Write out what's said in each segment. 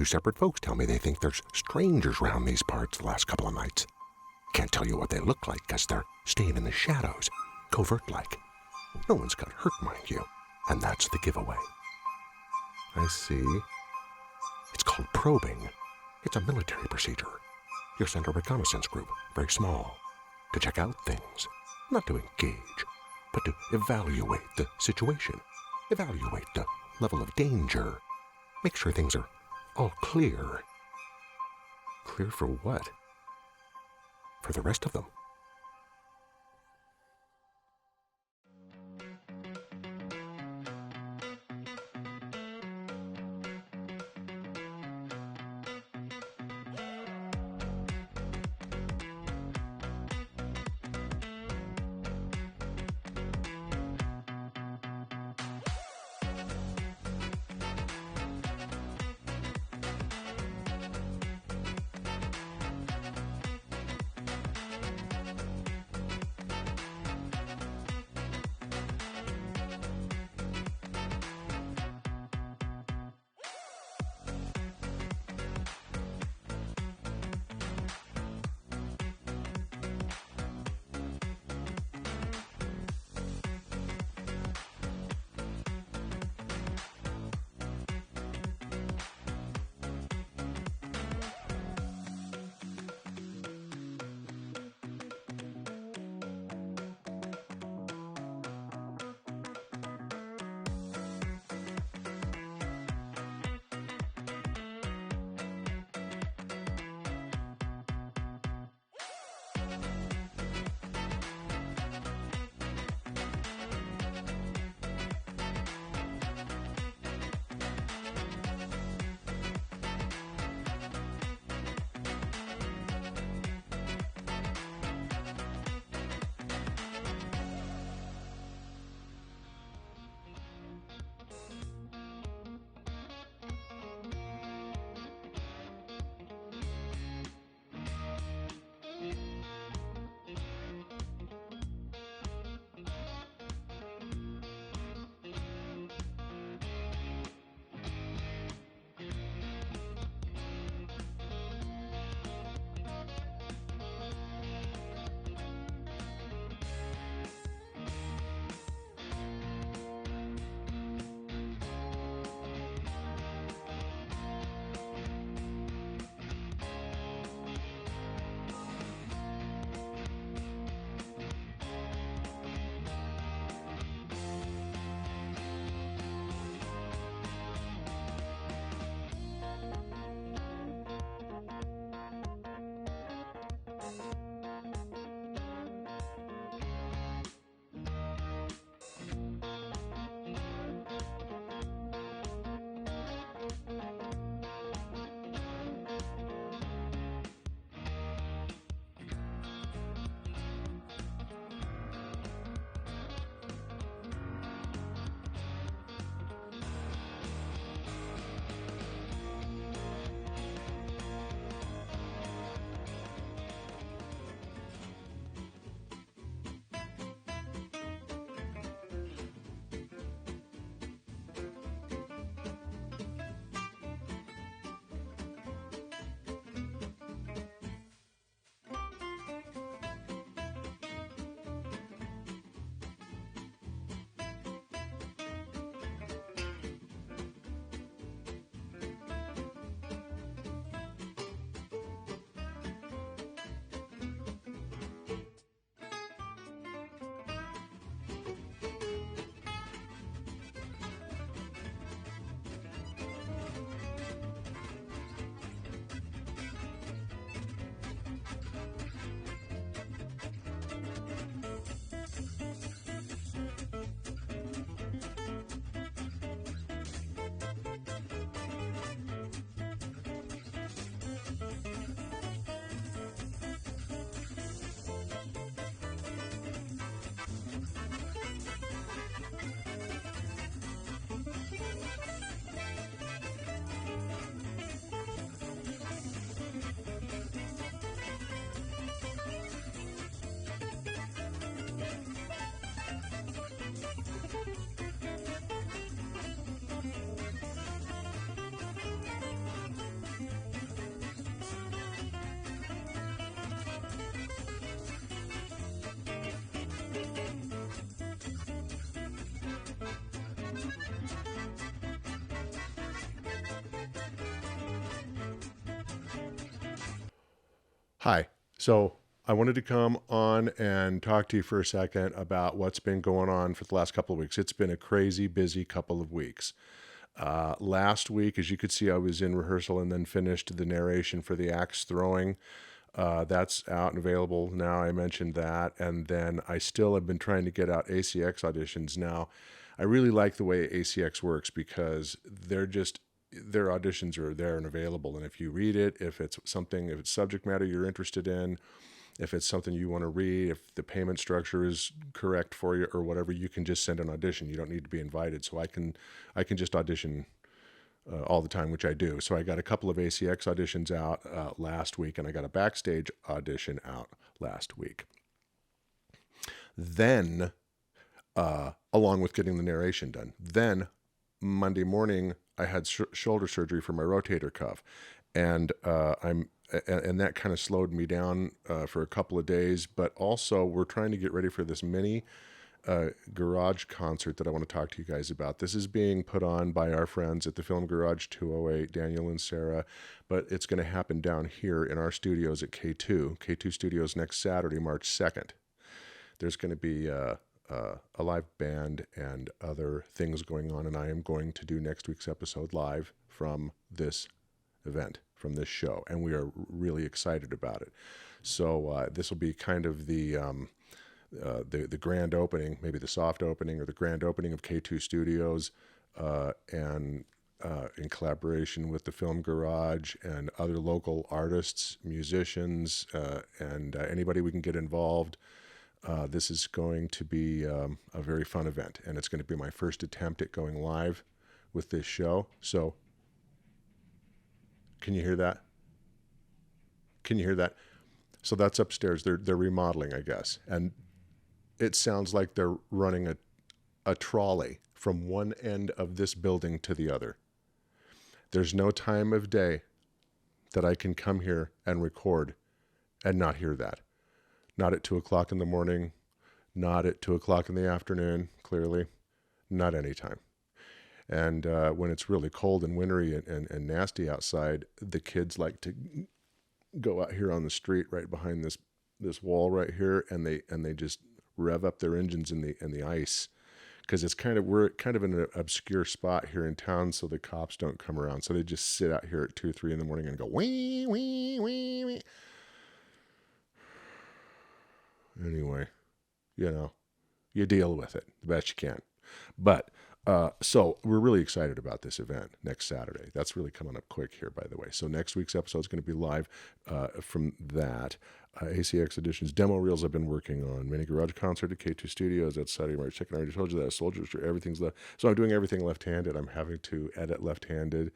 two separate folks tell me they think there's strangers round these parts the last couple of nights. Can't tell you what they look like, 'cause they're staying in the shadows, covert-like. No one's got hurt, mind you, and that's the giveaway. I see. It's called probing. It's a military procedure. You'll send a reconnaissance group, very small, to check out things, not to engage, but to evaluate the situation, evaluate the level of danger, make sure things are all clear. Clear for what? For the rest of them. Hi. So I wanted to come on and talk to you for a second about what's been going on for the last couple of weeks. It's been a crazy busy couple of weeks. Last week, as you could see, I was in rehearsal and then finished the narration for the axe throwing. That's out and available now. I mentioned that. And then I still have been trying to get out ACX auditions. Now, I really like the way ACX works because their auditions are there and available. And if you read it, if it's subject matter you're interested in, if it's something you want to read, if the payment structure is correct for you or whatever, you can just send an audition. You don't need to be invited. So I can just audition all the time, which I do. So I got a couple of ACX auditions out last week, and I got a backstage audition out last week. Then, along with getting the narration done, then Monday morning I had shoulder surgery for my rotator cuff, and and that kind of slowed me down for a couple of days. But also, we're trying to get ready for this mini garage concert that I want to talk to you guys about. This is being put on by our friends at the Film Garage 208, Daniel and Sarah, but it's going to happen down here in our studios at K2 Studios next Saturday, March 2nd. There's going to be a live band and other things going on, and I am going to do next week's episode live from this event, from this show, and we are really excited about it. So this will be kind of the grand opening, maybe the soft opening or the grand opening of K2 Studios, and in collaboration with the Film Garage and other local artists, musicians, and anybody we can get involved. This is going to be a very fun event, and it's going to be my first attempt at going live with this show. So, can you hear that? Can you hear that? So that's upstairs. They're remodeling, I guess, and it sounds like they're running a trolley from one end of this building to the other. There's no time of day that I can come here and record and not hear that. Not at 2 o'clock in the morning, not at 2 o'clock in the afternoon, clearly, not any time. And when it's really cold and wintry and nasty outside, the kids like to go out here on the street right behind this wall right here, and they just rev up their engines in the ice, because we're kind of in an obscure spot here in town, so the cops don't come around. So they just sit out here at 2 or 3 in the morning and go wee wee wee wee. Anyway, you deal with it the best you can. But so we're really excited about this event next Saturday. That's really coming up quick here, by the way. So next week's episode is going to be live from that. ACX Editions demo reels I've been working on. Mini Garage Concert at K2 Studios. That's Saturday, March 2nd. I already told you that. Soldiers, everything's left. So I'm doing everything left-handed. I'm having to edit left-handed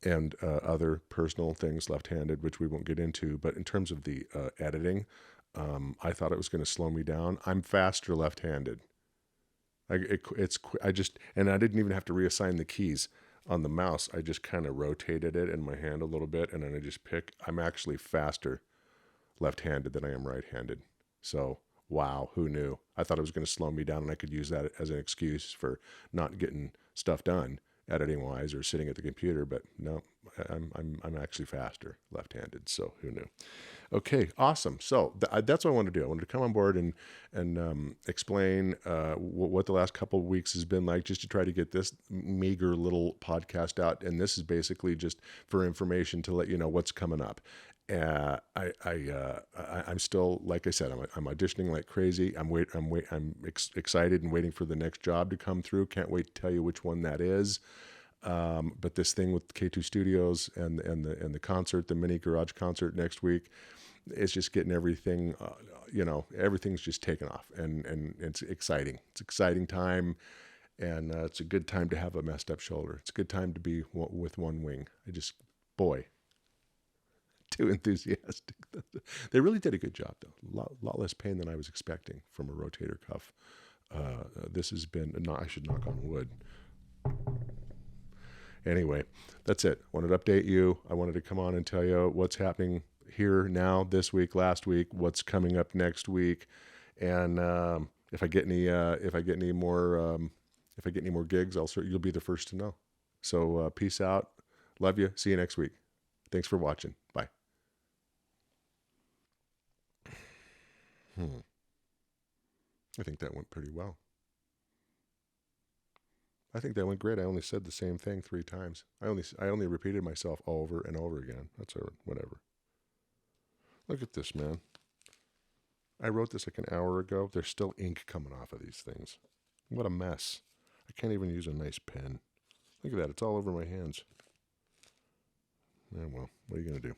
and other personal things left-handed, which we won't get into. But in terms of the editing, I thought it was going to slow me down. I'm faster left-handed. I didn't even have to reassign the keys on the mouse. I just kind of rotated it in my hand a little bit, and then I just pick. I'm actually faster left-handed than I am right-handed. So, wow, who knew? I thought it was going to slow me down, and I could use that as an excuse for not getting stuff done, editing-wise, or sitting at the computer. But no, I'm actually faster left-handed. So who knew? Okay, awesome. So that's what I wanted to do. I wanted to come on board and explain what the last couple of weeks has been like, just to try to get this meager little podcast out. And this is basically just for information to let you know what's coming up. I'm still, like I said, I'm auditioning like crazy. I'm excited and waiting for the next job to come through. Can't wait to tell you which one that is. But this thing with K2 Studios and the concert, the mini garage concert next week, it's just getting everything, everything's just taken off, and it's exciting. It's an exciting time, and it's a good time to have a messed up shoulder. It's a good time to be with one wing. Boy, too enthusiastic. They really did a good job, though. A lot less pain than I was expecting from a rotator cuff. This has been, I should knock on wood. Anyway, that's it. Wanted to update you. I wanted to come on and tell you what's happening here now, this week, last week, what's coming up next week, and if I get any more gigs, you'll be the first to know. So peace out. Love you. See you next week. Thanks for watching. Bye. I think that went pretty well. I think that went great. I only said the same thing 3 times. I only repeated myself over and over again. That's whatever. Look at this, man. I wrote this like an hour ago. There's still ink coming off of these things. What a mess. I can't even use a nice pen. Look at that. It's all over my hands. Yeah, well, what are you going to do?